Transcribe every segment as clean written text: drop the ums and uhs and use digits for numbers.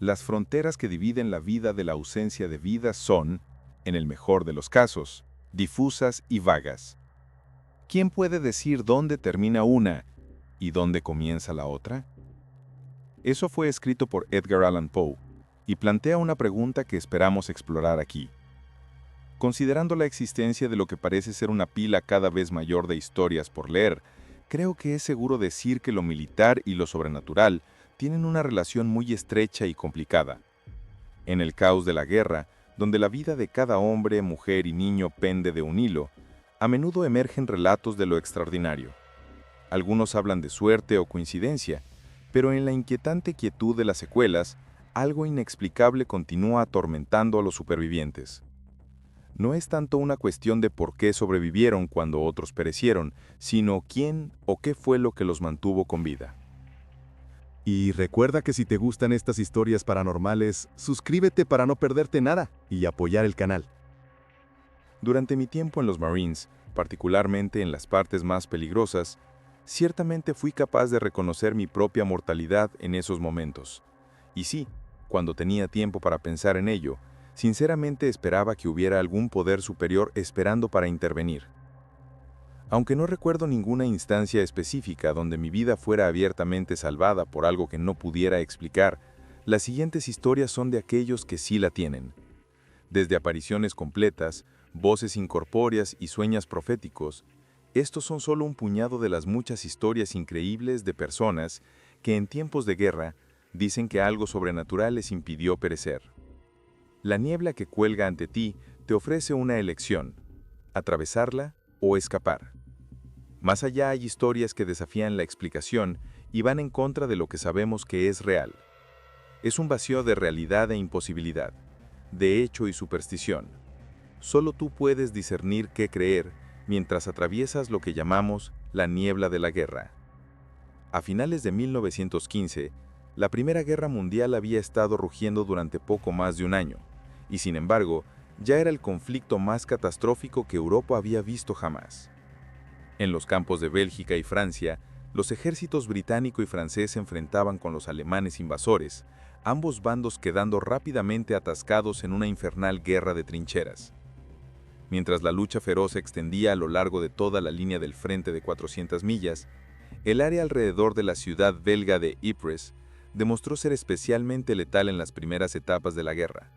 Las fronteras que dividen la vida de la ausencia de vida son, en el mejor de los casos, difusas y vagas. ¿Quién puede decir dónde termina una y dónde comienza la otra? Eso fue escrito por Edgar Allan Poe y plantea una pregunta que esperamos explorar aquí. Considerando la existencia de lo que parece ser una pila cada vez mayor de historias por leer, creo que es seguro decir que lo militar y lo sobrenatural tienen una relación muy estrecha y complicada. En el caos de la guerra, donde la vida de cada hombre, mujer y niño pende de un hilo, a menudo emergen relatos de lo extraordinario. Algunos hablan de suerte o coincidencia, pero en la inquietante quietud de las secuelas, algo inexplicable continúa atormentando a los supervivientes. No es tanto una cuestión de por qué sobrevivieron cuando otros perecieron, sino quién o qué fue lo que los mantuvo con vida. Y recuerda que si te gustan estas historias paranormales, suscríbete para no perderte nada y apoyar el canal. Durante mi tiempo en los Marines, particularmente en las partes más peligrosas, ciertamente fui capaz de reconocer mi propia mortalidad en esos momentos. Y sí, cuando tenía tiempo para pensar en ello, sinceramente esperaba que hubiera algún poder superior esperando para intervenir. Aunque no recuerdo ninguna instancia específica donde mi vida fuera abiertamente salvada por algo que no pudiera explicar, las siguientes historias son de aquellos que sí la tienen. Desde apariciones completas, voces incorpóreas y sueños proféticos, estos son solo un puñado de las muchas historias increíbles de personas que en tiempos de guerra dicen que algo sobrenatural les impidió perecer. La niebla que cuelga ante ti te ofrece una elección: atravesarla o escapar. Más allá hay historias que desafían la explicación y van en contra de lo que sabemos que es real. Es un vacío de realidad e imposibilidad, de hecho y superstición. Solo tú puedes discernir qué creer mientras atraviesas lo que llamamos la niebla de la guerra. A finales de 1915, la Primera Guerra Mundial había estado rugiendo durante poco más de un año, y sin embargo, ya era el conflicto más catastrófico que Europa había visto jamás. En los campos de Bélgica y Francia, los ejércitos británico y francés se enfrentaban con los alemanes invasores, ambos bandos quedando rápidamente atascados en una infernal guerra de trincheras. Mientras la lucha feroz se extendía a lo largo de toda la línea del frente de 400 millas, el área alrededor de la ciudad belga de Ypres demostró ser especialmente letal en las primeras etapas de la guerra.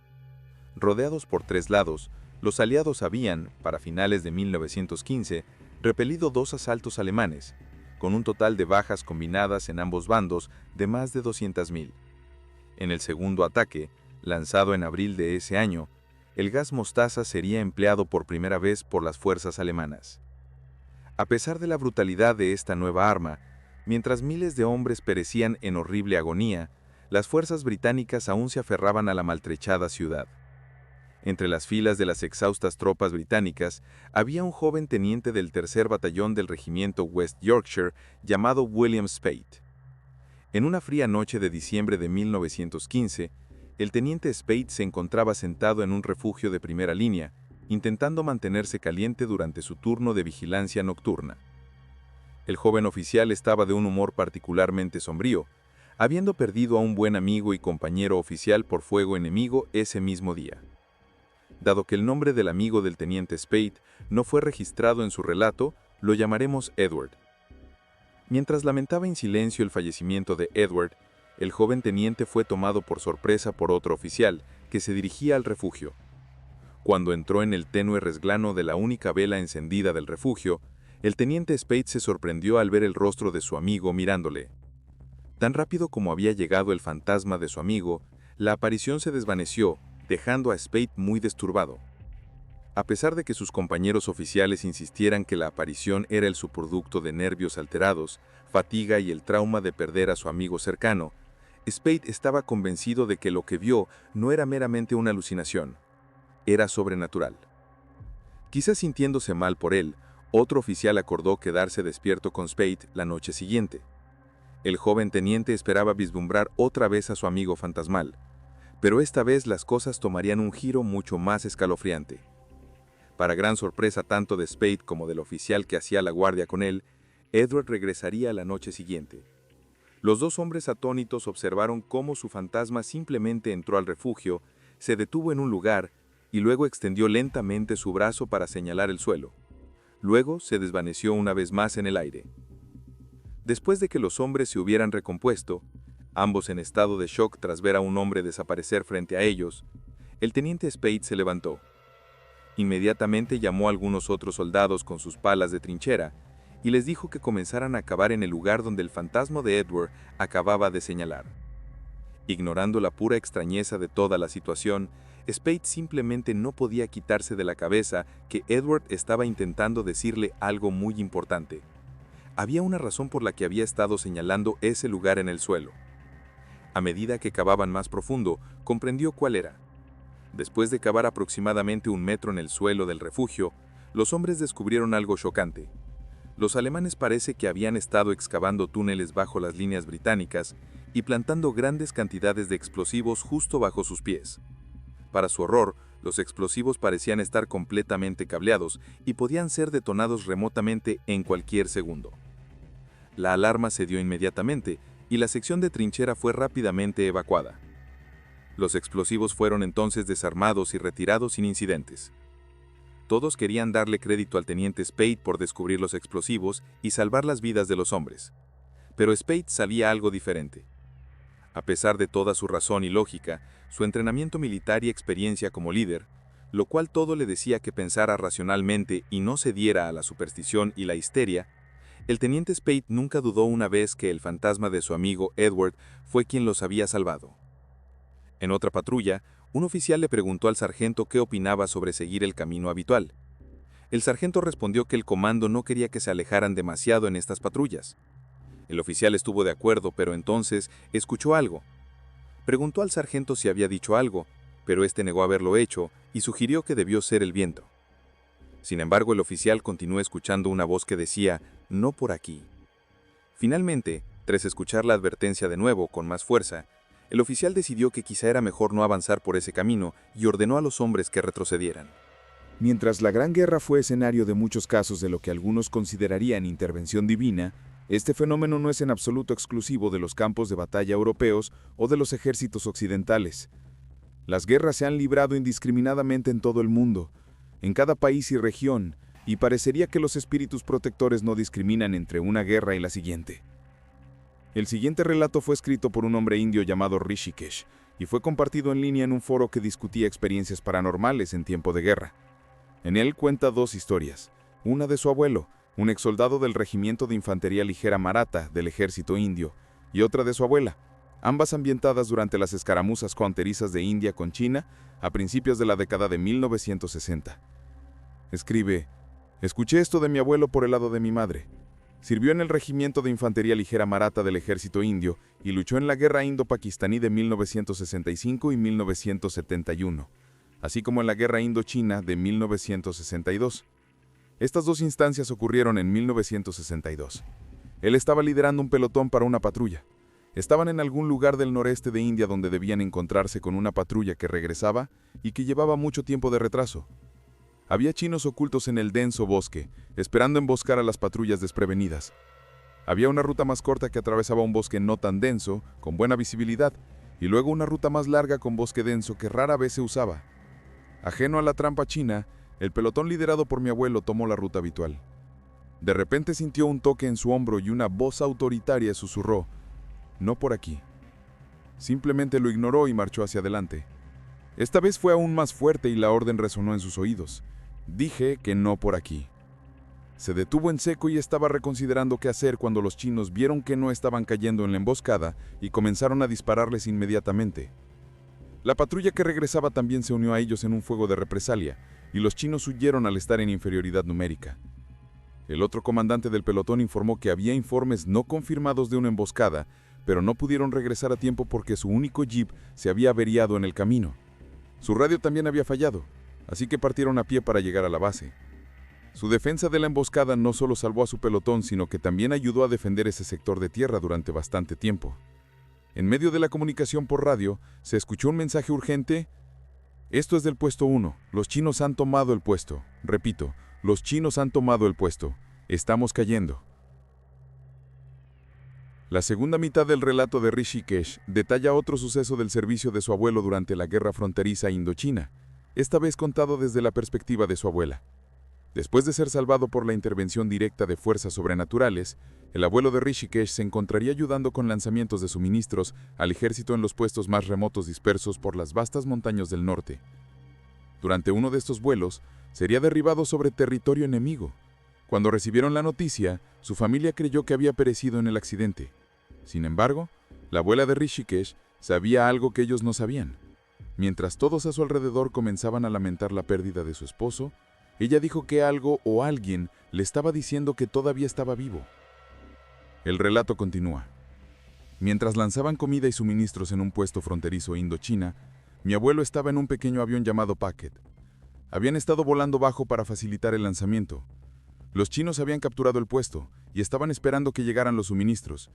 Rodeados por tres lados, los aliados habían, para finales de 1915, repelido 2 asaltos alemanes, con un total de bajas combinadas en ambos bandos de más de 200.000. En el segundo ataque, lanzado en abril de ese año, el gas mostaza sería empleado por primera vez por las fuerzas alemanas. A pesar de la brutalidad de esta nueva arma, mientras miles de hombres perecían en horrible agonía, las fuerzas británicas aún se aferraban a la maltrechada ciudad. Entre las filas de las exhaustas tropas británicas había un joven teniente del tercer batallón del regimiento West Yorkshire llamado William Spade. En una fría noche de diciembre de 1915, el teniente Spade se encontraba sentado en un refugio de primera línea, intentando mantenerse caliente durante su turno de vigilancia nocturna. El joven oficial estaba de un humor particularmente sombrío, habiendo perdido a un buen amigo y compañero oficial por fuego enemigo ese mismo día. Dado que el nombre del amigo del teniente Spade no fue registrado en su relato, lo llamaremos Edward. Mientras lamentaba en silencio el fallecimiento de Edward, el joven teniente fue tomado por sorpresa por otro oficial que se dirigía al refugio. Cuando entró en el tenue resglano de la única vela encendida del refugio, el teniente Spade se sorprendió al ver el rostro de su amigo mirándole. Tan rápido como había llegado el fantasma de su amigo, la aparición se desvaneció, dejando a Spade muy disturbado. A pesar de que sus compañeros oficiales insistieran que la aparición era el subproducto de nervios alterados, fatiga y el trauma de perder a su amigo cercano, Spade estaba convencido de que lo que vio no era meramente una alucinación, era sobrenatural. Quizás sintiéndose mal por él, otro oficial acordó quedarse despierto con Spade la noche siguiente. El joven teniente esperaba vislumbrar otra vez a su amigo fantasmal, pero esta vez las cosas tomarían un giro mucho más escalofriante. Para gran sorpresa tanto de Spade como del oficial que hacía la guardia con él, Edward regresaría la noche siguiente. Los dos hombres atónitos observaron cómo su fantasma simplemente entró al refugio, se detuvo en un lugar y luego extendió lentamente su brazo para señalar el suelo. Luego se desvaneció una vez más en el aire. Después de que los hombres se hubieran recompuesto, ambos en estado de shock tras ver a un hombre desaparecer frente a ellos, el teniente Spade se levantó. Inmediatamente llamó a algunos otros soldados con sus palas de trinchera y les dijo que comenzaran a cavar en el lugar donde el fantasma de Edward acababa de señalar. Ignorando la pura extrañeza de toda la situación, Spade simplemente no podía quitarse de la cabeza que Edward estaba intentando decirle algo muy importante. Había una razón por la que había estado señalando ese lugar en el suelo. A medida que cavaban más profundo, comprendió cuál era. Después de cavar aproximadamente 1 metro en el suelo del refugio, los hombres descubrieron algo chocante. Los alemanes parece que habían estado excavando túneles bajo las líneas británicas y plantando grandes cantidades de explosivos justo bajo sus pies. Para su horror, los explosivos parecían estar completamente cableados y podían ser detonados remotamente en cualquier segundo. La alarma se dio inmediatamente y la sección de trinchera fue rápidamente evacuada. Los explosivos fueron entonces desarmados y retirados sin incidentes. Todos querían darle crédito al teniente Spade por descubrir los explosivos y salvar las vidas de los hombres. Pero Spade sabía algo diferente. A pesar de toda su razón y lógica, su entrenamiento militar y experiencia como líder, lo cual todo le decía que pensara racionalmente y no cediera a la superstición y la histeria, el teniente Spade nunca dudó una vez que el fantasma de su amigo Edward fue quien los había salvado. En otra patrulla, un oficial le preguntó al sargento qué opinaba sobre seguir el camino habitual. El sargento respondió que el comando no quería que se alejaran demasiado en estas patrullas. El oficial estuvo de acuerdo, pero entonces escuchó algo. Preguntó al sargento si había dicho algo, pero este negó haberlo hecho y sugirió que debió ser el viento. Sin embargo, el oficial continuó escuchando una voz que decía, «No por aquí». Finalmente, tras escuchar la advertencia de nuevo con más fuerza, el oficial decidió que quizá era mejor no avanzar por ese camino y ordenó a los hombres que retrocedieran. Mientras la Gran Guerra fue escenario de muchos casos de lo que algunos considerarían intervención divina, este fenómeno no es en absoluto exclusivo de los campos de batalla europeos o de los ejércitos occidentales. Las guerras se han librado indiscriminadamente en todo el mundo, en cada país y región, y parecería que los espíritus protectores no discriminan entre una guerra y la siguiente. El siguiente relato fue escrito por un hombre indio llamado Rishikesh, y fue compartido en línea en un foro que discutía experiencias paranormales en tiempo de guerra. En él cuenta 2 historias, una de su abuelo, un exsoldado del Regimiento de Infantería Ligera Maratha del ejército indio, y otra de su abuela, ambas ambientadas durante las escaramuzas fronterizas de India con China a principios de la década de 1960. Escribe, «Escuché esto de mi abuelo por el lado de mi madre. Sirvió en el Regimiento de Infantería Ligera Maratha del ejército indio y luchó en la Guerra Indo-Pakistaní de 1965 y 1971, así como en la Guerra Indochina de 1962. Estas 2 instancias ocurrieron en 1962. Él estaba liderando un pelotón para una patrulla. Estaban en algún lugar del noreste de India donde debían encontrarse con una patrulla que regresaba y que llevaba mucho tiempo de retraso. Había chinos ocultos en el denso bosque, esperando emboscar a las patrullas desprevenidas. Había una ruta más corta que atravesaba un bosque no tan denso, con buena visibilidad, y luego una ruta más larga con bosque denso que rara vez se usaba. Ajeno a la trampa china, el pelotón liderado por mi abuelo tomó la ruta habitual. De repente sintió un toque en su hombro y una voz autoritaria susurró, «No por aquí». Simplemente lo ignoró y marchó hacia adelante. Esta vez fue aún más fuerte y la orden resonó en sus oídos. «Dije que no por aquí». Se detuvo en seco y estaba reconsiderando qué hacer cuando los chinos vieron que no estaban cayendo en la emboscada y comenzaron a dispararles inmediatamente. La patrulla que regresaba también se unió a ellos en un fuego de represalia, y los chinos huyeron al estar en inferioridad numérica. El otro comandante del pelotón informó que había informes no confirmados de una emboscada, pero no pudieron regresar a tiempo porque su único jeep se había averiado en el camino. Su radio también había fallado, así que partieron a pie para llegar a la base. Su defensa de la emboscada no solo salvó a su pelotón, sino que también ayudó a defender ese sector de tierra durante bastante tiempo. En medio de la comunicación por radio, se escuchó un mensaje urgente. «Esto es del puesto 1. Los chinos han tomado el puesto. Repito, los chinos han tomado el puesto. Estamos cayendo». La segunda mitad del relato de Rishikesh detalla otro suceso del servicio de su abuelo durante la guerra fronteriza indochina, esta vez contado desde la perspectiva de su abuela. Después de ser salvado por la intervención directa de fuerzas sobrenaturales, el abuelo de Rishikesh se encontraría ayudando con lanzamientos de suministros al ejército en los puestos más remotos dispersos por las vastas montañas del norte. Durante uno de estos vuelos, sería derribado sobre territorio enemigo. Cuando recibieron la noticia, su familia creyó que había perecido en el accidente. Sin embargo, la abuela de Rishikesh sabía algo que ellos no sabían. Mientras todos a su alrededor comenzaban a lamentar la pérdida de su esposo, ella dijo que algo o alguien le estaba diciendo que todavía estaba vivo. El relato continúa. Mientras lanzaban comida y suministros en un puesto fronterizo Indochina, mi abuelo estaba en un pequeño avión llamado Packet. Habían estado volando bajo para facilitar el lanzamiento. Los chinos habían capturado el puesto y estaban esperando que llegaran los suministros.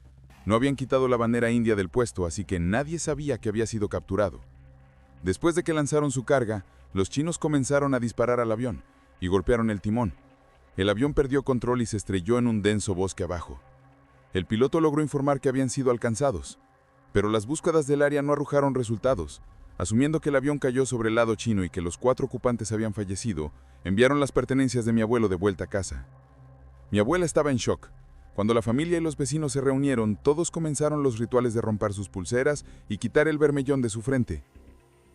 No habían quitado la bandera india del puesto, así que nadie sabía que había sido capturado. Después de que lanzaron su carga, los chinos comenzaron a disparar al avión y golpearon el timón. El avión perdió control y se estrelló en un denso bosque abajo. El piloto logró informar que habían sido alcanzados, pero las búsquedas del área no arrojaron resultados. Asumiendo que el avión cayó sobre el lado chino y que los 4 ocupantes habían fallecido, enviaron las pertenencias de mi abuelo de vuelta a casa. Mi abuela estaba en shock. Cuando la familia y los vecinos se reunieron, todos comenzaron los rituales de romper sus pulseras y quitar el bermellón de su frente.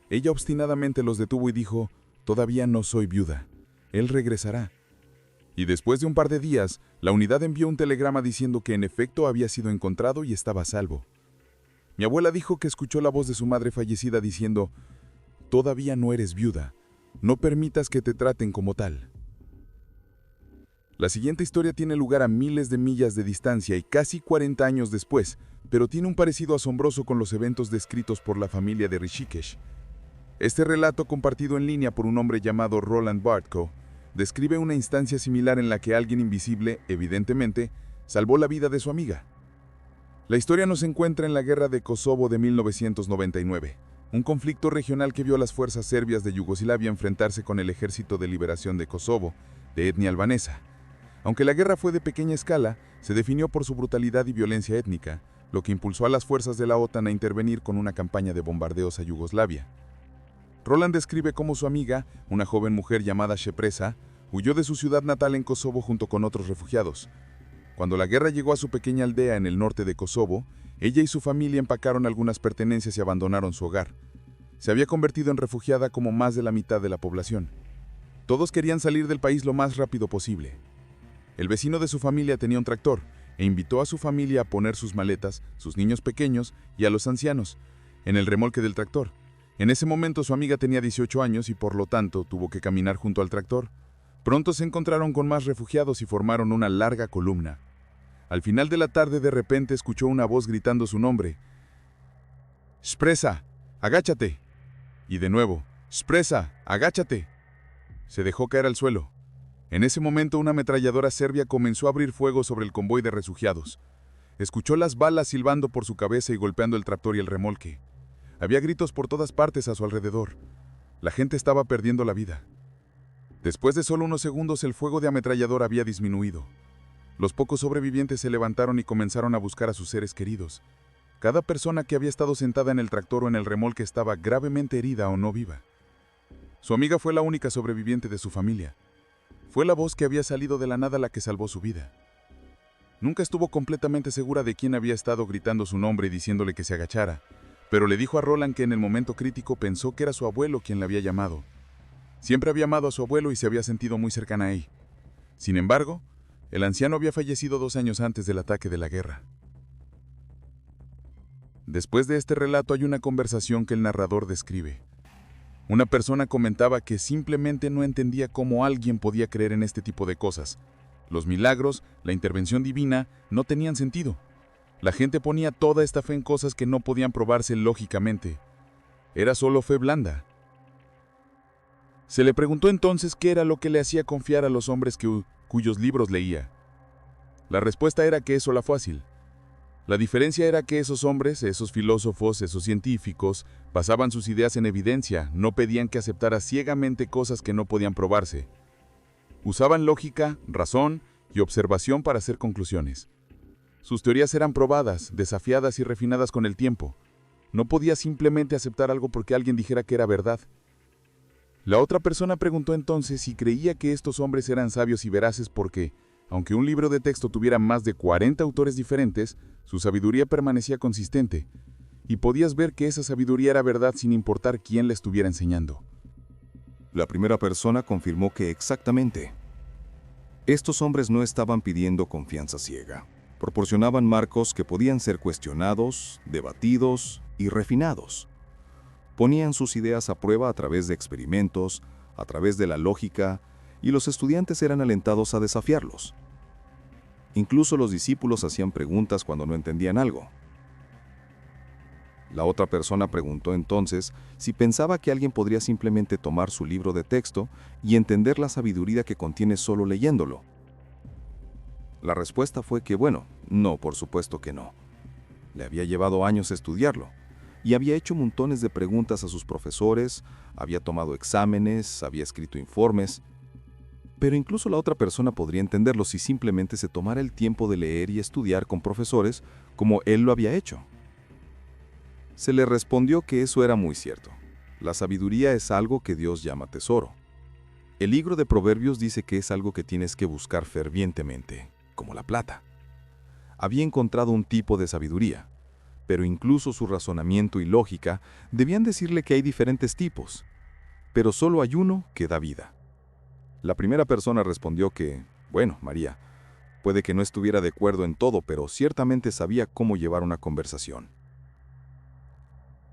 Ella obstinadamente los detuvo y dijo: «Todavía no soy viuda. Él regresará». Y después de un par de días, la unidad envió un telegrama diciendo que en efecto había sido encontrado y estaba a salvo. Mi abuela dijo que escuchó la voz de su madre fallecida diciendo: «Todavía no eres viuda. No permitas que te traten como tal». La siguiente historia tiene lugar a miles de millas de distancia y casi 40 años después, pero tiene un parecido asombroso con los eventos descritos por la familia de Rishikesh. Este relato, compartido en línea por un hombre llamado Roland Bartko, describe una instancia similar en la que alguien invisible, evidentemente, salvó la vida de su amiga. La historia nos encuentra en la Guerra de Kosovo de 1999, un conflicto regional que vio a las fuerzas serbias de Yugoslavia enfrentarse con el Ejército de Liberación de Kosovo, de etnia albanesa. Aunque la guerra fue de pequeña escala, se definió por su brutalidad y violencia étnica, lo que impulsó a las fuerzas de la OTAN a intervenir con una campaña de bombardeos a Yugoslavia. Roland describe cómo su amiga, una joven mujer llamada Shepresa, huyó de su ciudad natal en Kosovo junto con otros refugiados. Cuando la guerra llegó a su pequeña aldea en el norte de Kosovo, ella y su familia empacaron algunas pertenencias y abandonaron su hogar. Se había convertido en refugiada como más de la mitad de la población. Todos querían salir del país lo más rápido posible. El vecino de su familia tenía un tractor e invitó a su familia a poner sus maletas, sus niños pequeños y a los ancianos en el remolque del tractor. En ese momento su amiga tenía 18 años y por lo tanto tuvo que caminar junto al tractor. Pronto se encontraron con más refugiados y formaron una larga columna. Al final de la tarde de repente escuchó una voz gritando su nombre. «Spresa, agáchate». Y de nuevo, «Spresa, agáchate». Se dejó caer al suelo. En ese momento una ametralladora serbia comenzó a abrir fuego sobre el convoy de refugiados. Escuchó las balas silbando por su cabeza y golpeando el tractor y el remolque. Había gritos por todas partes a su alrededor. La gente estaba perdiendo la vida. Después de solo unos segundos el fuego de ametralladora había disminuido. Los pocos sobrevivientes se levantaron y comenzaron a buscar a sus seres queridos. Cada persona que había estado sentada en el tractor o en el remolque estaba gravemente herida o no viva. Su amiga fue la única sobreviviente de su familia. Fue la voz que había salido de la nada la que salvó su vida. Nunca estuvo completamente segura de quién había estado gritando su nombre y diciéndole que se agachara, pero le dijo a Roland que en el momento crítico pensó que era su abuelo quien la había llamado. Siempre había amado a su abuelo y se había sentido muy cercana a él. Sin embargo, el anciano había fallecido 2 años antes del ataque de la guerra. Después de este relato hay una conversación que el narrador describe. Una persona comentaba que simplemente no entendía cómo alguien podía creer en este tipo de cosas. Los milagros, la intervención divina, no tenían sentido. La gente ponía toda esta fe en cosas que no podían probarse lógicamente. Era solo fe blanda. Se le preguntó entonces qué era lo que le hacía confiar a los hombres cuyos libros leía. La respuesta era que eso era fácil. La diferencia era que esos hombres, esos filósofos, esos científicos, basaban sus ideas en evidencia, no pedían que aceptara ciegamente cosas que no podían probarse. Usaban lógica, razón y observación para hacer conclusiones. Sus teorías eran probadas, desafiadas y refinadas con el tiempo. No podía simplemente aceptar algo porque alguien dijera que era verdad. La otra persona preguntó entonces si creía que estos hombres eran sabios y veraces porque, aunque un libro de texto tuviera más de 40 autores diferentes, su sabiduría permanecía consistente, y podías ver que esa sabiduría era verdad sin importar quién la estuviera enseñando. La primera persona confirmó que exactamente. Estos hombres no estaban pidiendo confianza ciega. Proporcionaban marcos que podían ser cuestionados, debatidos y refinados. Ponían sus ideas a prueba a través de experimentos, a través de la lógica, y los estudiantes eran alentados a desafiarlos. Incluso los discípulos hacían preguntas cuando no entendían algo. La otra persona preguntó entonces si pensaba que alguien podría simplemente tomar su libro de texto y entender la sabiduría que contiene solo leyéndolo. La respuesta fue que no, por supuesto que no. Le había llevado años estudiarlo y había hecho montones de preguntas a sus profesores, había tomado exámenes, había escrito informes. Pero incluso la otra persona podría entenderlo si simplemente se tomara el tiempo de leer y estudiar con profesores como él lo había hecho. Se le respondió que eso era muy cierto. La sabiduría es algo que Dios llama tesoro. El libro de Proverbios dice que es algo que tienes que buscar fervientemente, como la plata. Había encontrado un tipo de sabiduría, pero incluso su razonamiento y lógica debían decirle que hay diferentes tipos, pero solo hay uno que da vida. La primera persona respondió que, María, puede que no estuviera de acuerdo en todo, pero ciertamente sabía cómo llevar una conversación.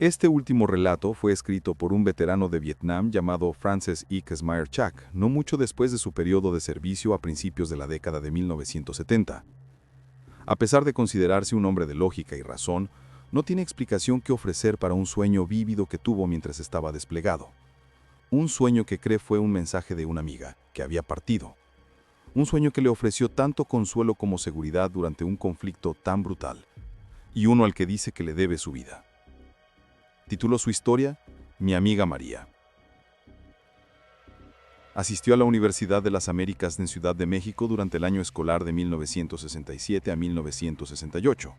Este último relato fue escrito por un veterano de Vietnam llamado Francis E. Kazmaier-Chak, no mucho después de su periodo de servicio a principios de la década de 1970. A pesar de considerarse un hombre de lógica y razón, no tiene explicación que ofrecer para un sueño vívido que tuvo mientras estaba desplegado. Un sueño que cree fue un mensaje de una amiga, que había partido. Un sueño que le ofreció tanto consuelo como seguridad durante un conflicto tan brutal. Y uno al que dice que le debe su vida. Tituló su historia, Mi amiga María. Asistió a la Universidad de las Américas en Ciudad de México durante el año escolar de 1967 a 1968.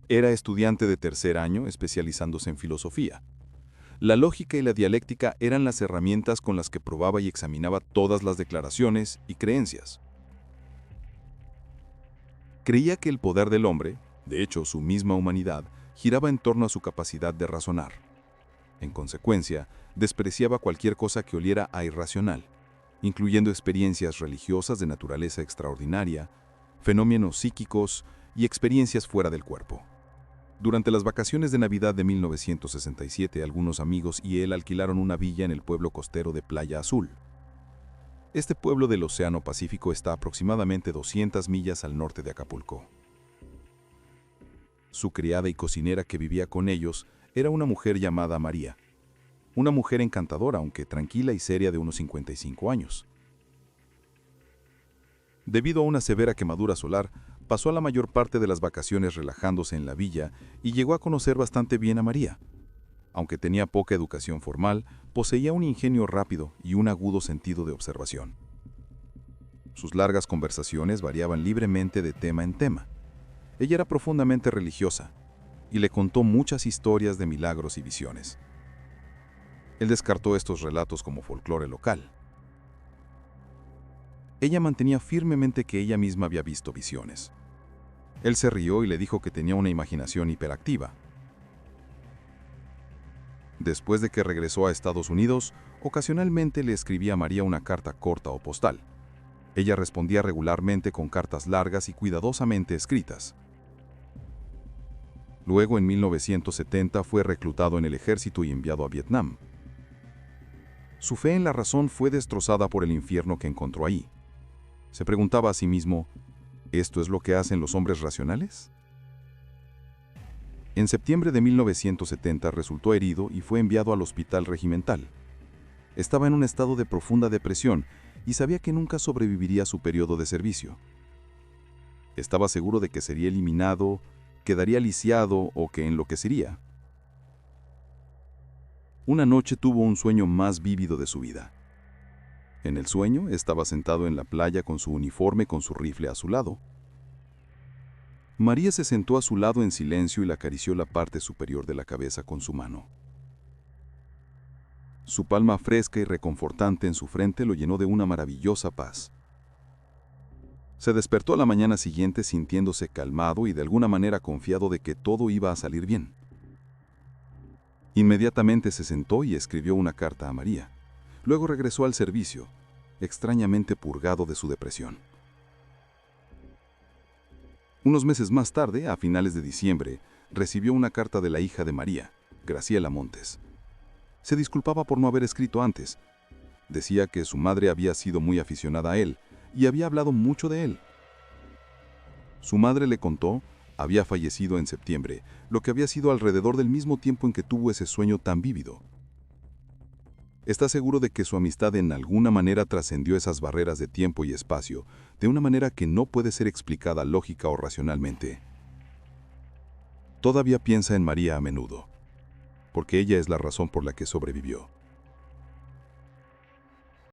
Era estudiante de tercer año, especializándose en filosofía. La lógica y la dialéctica eran las herramientas con las que probaba y examinaba todas las declaraciones y creencias. Creía que el poder del hombre, de hecho su misma humanidad, giraba en torno a su capacidad de razonar. En consecuencia, despreciaba cualquier cosa que oliera a irracional, incluyendo experiencias religiosas de naturaleza extraordinaria, fenómenos psíquicos y experiencias fuera del cuerpo. Durante las vacaciones de Navidad de 1967, algunos amigos y él alquilaron una villa en el pueblo costero de Playa Azul. Este pueblo del Océano Pacífico está aproximadamente 200 millas al norte de Acapulco. Su criada y cocinera que vivía con ellos era una mujer llamada María. Una mujer encantadora, aunque tranquila y seria, de unos 55 años. Debido a una severa quemadura solar, pasó la mayor parte de las vacaciones relajándose en la villa y llegó a conocer bastante bien a María. Aunque tenía poca educación formal, poseía un ingenio rápido y un agudo sentido de observación. Sus largas conversaciones variaban libremente de tema en tema. Ella era profundamente religiosa y le contó muchas historias de milagros y visiones. Él descartó estos relatos como folclore local. Ella mantenía firmemente que ella misma había visto visiones. Él se rió y le dijo que tenía una imaginación hiperactiva. Después de que regresó a Estados Unidos, ocasionalmente le escribía a María una carta corta o postal. Ella respondía regularmente con cartas largas y cuidadosamente escritas. Luego, en 1970, fue reclutado en el ejército y enviado a Vietnam. Su fe en la razón fue destrozada por el infierno que encontró ahí. Se preguntaba a sí mismo, ¿esto es lo que hacen los hombres racionales? En septiembre de 1970 resultó herido y fue enviado al hospital regimental. Estaba en un estado de profunda depresión y sabía que nunca sobreviviría a su periodo de servicio. Estaba seguro de que sería eliminado, quedaría lisiado o que enloquecería. Una noche tuvo un sueño más vívido de su vida. En el sueño estaba sentado en la playa con su uniforme con su rifle a su lado. María se sentó a su lado en silencio y le acarició la parte superior de la cabeza con su mano. Su palma fresca y reconfortante en su frente lo llenó de una maravillosa paz. Se despertó a la mañana siguiente sintiéndose calmado y de alguna manera confiado de que todo iba a salir bien. Inmediatamente se sentó y escribió una carta a María. Luego regresó al servicio, extrañamente purgado de su depresión. Unos meses más tarde, a finales de diciembre, recibió una carta de la hija de María, Graciela Montes. Se disculpaba por no haber escrito antes. Decía que su madre había sido muy aficionada a él y había hablado mucho de él. Su madre le contó, había fallecido en septiembre, lo que había sido alrededor del mismo tiempo en que tuvo ese sueño tan vívido. Está seguro de que su amistad en alguna manera trascendió esas barreras de tiempo y espacio, de una manera que no puede ser explicada lógica o racionalmente. Todavía piensa en María a menudo, porque ella es la razón por la que sobrevivió.